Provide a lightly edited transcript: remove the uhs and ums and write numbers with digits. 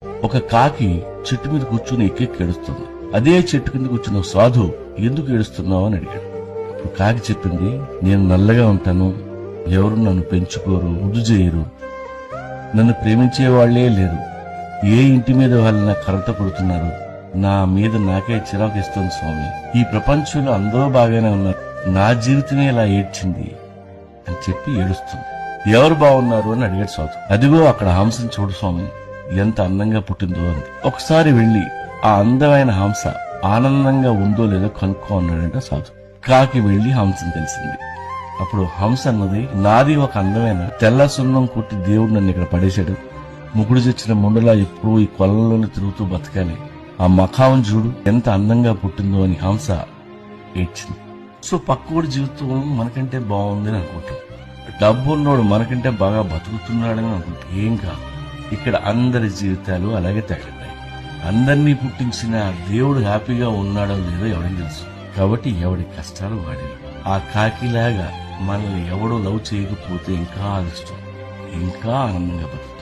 ఒక కాకి చెట్టు మీద కూర్చుని ఎక్కెక్కి ఏడుస్తుంది. అదే చెట్టు కింద కూర్చున్న సాధు ఎందుకు ఏడుస్తున్నావు అని అడిగాడు. అప్పుడు కాకి చెప్పింది, నేను నల్లగా ఉంటాను, ఎవరు నన్ను పెంచుకోరు, ముద్దు చేయరు, నన్ను ప్రేమించే వాళ్లే లేరు, ఏ ఇంటి మీద వాళ్ళ కర్రతో కొడుతున్నారు, నా మీద నాకే చిరాకు ఇస్తుంది స్వామి, ఈ ప్రపంచంలో అందరూ బాగానే ఉన్నారు, నా జీవితమే ఇలా ఏడ్చింది అని చెప్పి ఏడుస్తుంది. ఎవరు బాగున్నారు అని అడిగాడు సాధు. అదిగో అక్కడ హంసను చూడు స్వామి, ఎంత అందంగా పుట్టిందో అంది. ఒకసారి వెళ్లి ఆ అందమైన హంస ఆనందంగా ఉందో లేదో కనుక్కో అన్నాడంట సాధు. కాకి వెళ్లి హంసను తెలిసింది. అప్పుడు హంస అన్నది, నాది ఒక అందమైన తెల్ల సున్నం కొట్టి దేవుడు నన్ను ఇక్కడ పడేశాడు, ముగుడు తెచ్చిన ముండలా ఎప్పుడూ ఈ కొలంలోనే తిరుగుతూ బతకాలి, ఆ మఖావం చూడు ఎంత అందంగా పుట్టిందో అని హంస ఏడ్చింది. సో పక్కోడి జీవితం మనకంటే బాగుందని అనుకుంటాం, డబ్బు ఉన్నోడు మనకంటే బాగా బతుకుతున్నాడని అనుకుంటాం. ఏం కాదు, ఇక్కడ అందరి జీవితాలు అలాగే తగలతాయి. అందరినీ పుట్టించిన దేవుడు హ్యాపీగా ఉన్నాడో లేదో ఎవరికి తెలుసు. కాబట్టి ఎవడి కష్టాలు వాడి. ఆ కాకిలాగా మనల్ని ఎవడో లవ్ చేయకపోతే ఇంకా అదృష్టం, ఇంకా ఆనందంగా బతుకుతాం.